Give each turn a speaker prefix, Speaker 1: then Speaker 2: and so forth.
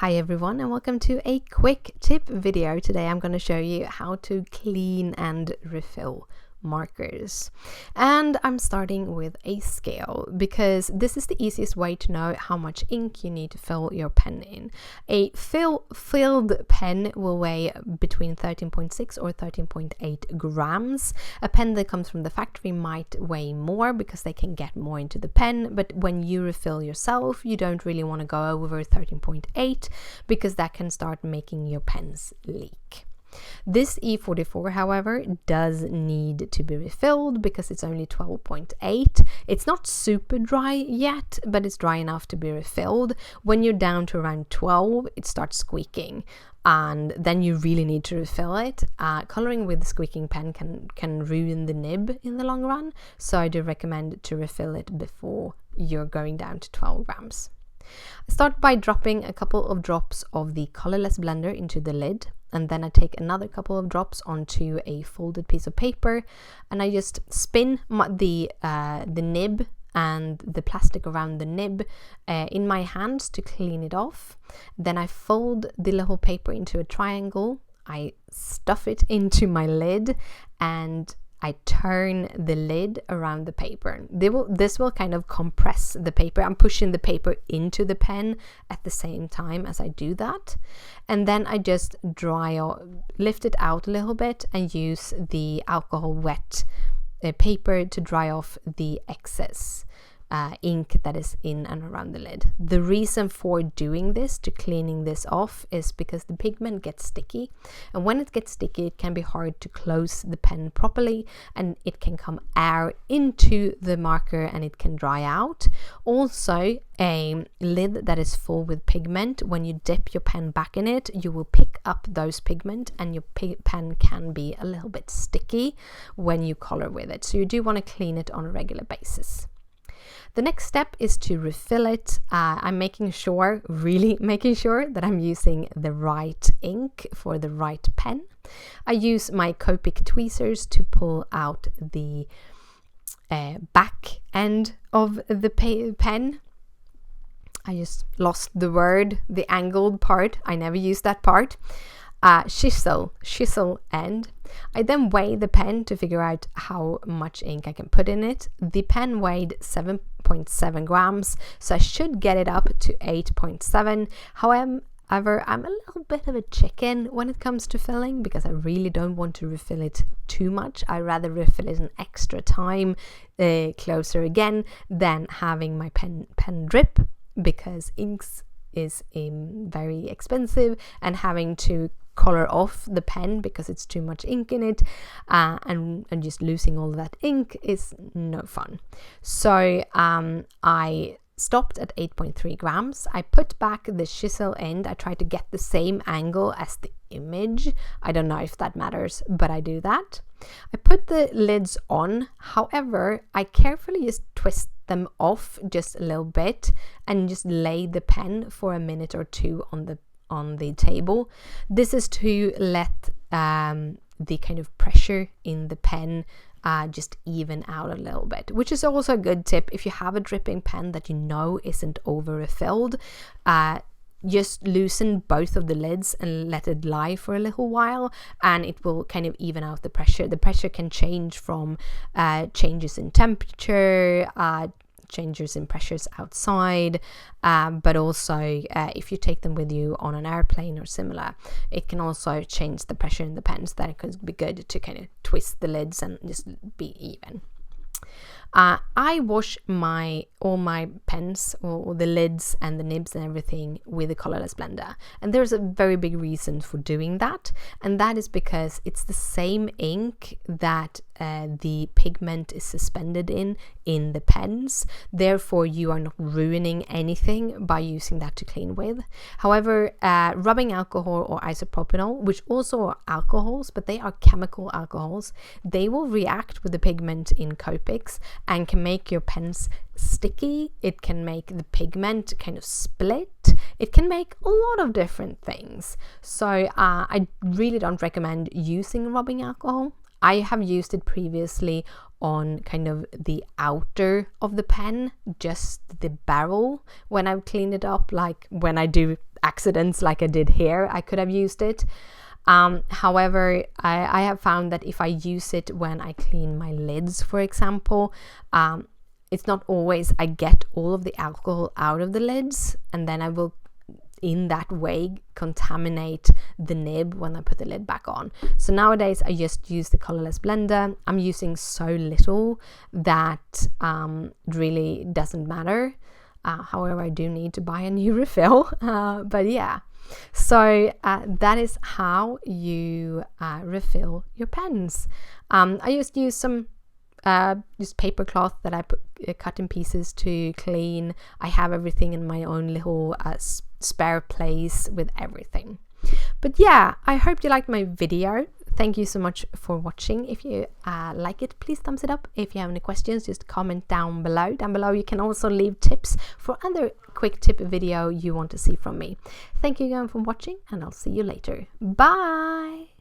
Speaker 1: Hi everyone, and welcome to a quick tip video. Today I'm going to show you how to clean and refill markers, and I'm starting with a scale because this is the easiest way to know how much ink you need to fill your pen in. A filled pen will weigh between 13.6 or 13.8 grams. A pen that comes from the factory might weigh more because they can get more into the pen, but when you refill yourself you don't really want to go over 13.8 because that can start making your pens leak. This E44, however, does need to be refilled because it's only 12.8. It's not super dry yet, but it's dry enough to be refilled. When you're down to around 12, it starts squeaking, and then you really need to refill it. Coloring with the squeaking pen can ruin the nib in the long run, so I do recommend to refill it before you're going down to 12 grams. Start by dropping a couple of drops of the colorless blender into the lid, and then I take another couple of drops onto a folded piece of paper, and I just spin the nib and the plastic around the nib in my hands to clean it off. Then I fold the little paper into a triangle, I stuff it into my lid, and I turn the lid around the paper. This will kind of compress the paper. I'm pushing the paper into the pen at the same time as I do that. And then I just lift it out a little bit and use the alcohol wet paper to dry off the excess ink that is in and around the lid. The reason for doing this, to cleaning this off, is because the pigment gets sticky, and when it gets sticky it can be hard to close the pen properly, and it can come air into the marker and it can dry out. Also, a lid that is full with pigment, when you dip your pen back in it, you will pick up those pigment, and your pen can be a little bit sticky when you color with it, so you do want to clean it on a regular basis. The next step is to refill it. I'm really making sure that I'm using the right ink for the right pen. I use my Copic tweezers to pull out the back end of the pen. I just lost the word, the angled part. I never use that part. Chisel end. I then weigh the pen to figure out how much ink I can put in it. The pen weighed 7.7 grams, so I should get it up to 8.7. However, I'm a little bit of a chicken when it comes to filling because I really don't want to refill it too much. I rather refill it an extra time closer again than having my pen drip, because inks is very expensive, and having to color off the pen because it's too much ink in it, and just losing all that ink is no fun. So I stopped at 8.3 grams. I put back the chisel end. I try to get the same angle as the image. I don't know if that matters, but I do that. I put the lids on. However, I carefully just twist them off just a little bit and just lay the pen for a minute or two on the table. This is to let the kind of pressure in the pen just even out a little bit, which is also a good tip if you have a dripping pen that you know isn't over refilled. Just loosen both of the lids and let it lie for a little while, and it will kind of even out the pressure. The pressure can change from changes in temperature, changes in pressures outside, but also if you take them with you on an airplane or similar, it can also change the pressure in the pens. That it could be good to kind of twist the lids and just be even. I wash all my pens, or the lids and the nibs and everything, with a colorless blender, and there's a very big reason for doing that, and that is because it's the same ink that the pigment is suspended in the pens. Therefore, you are not ruining anything by using that to clean with. However, rubbing alcohol or isopropanol, which also are alcohols, but they are chemical alcohols, they will react with the pigment in Copics and can make your pens sticky. It can make the pigment kind of split. It can make a lot of different things. So I really don't recommend using rubbing alcohol. I have used it previously on kind of the outer of the pen, just the barrel, when I've cleaned it up, like when I do accidents like I did here, I could have used it. However, I have found that if I use it when I clean my lids, for example, it's not always I get all of the alcohol out of the lids, and then I will in that way contaminate the nib when I put the lid back on. So nowadays I just use the colorless blender. I'm using so little that really doesn't matter. However, I do need to buy a new refill, but yeah. So that is how you refill your pens. I just use some just paper cloth that I cut in pieces to clean. I have everything in my own little spare place with everything. But yeah, I hope you liked my video. Thank you so much for watching. If you like it, please thumbs it up. If you have any questions, just comment down below. Down below you can also leave tips for other quick tip video you want to see from me. Thank you again for watching, and I'll see you later. Bye!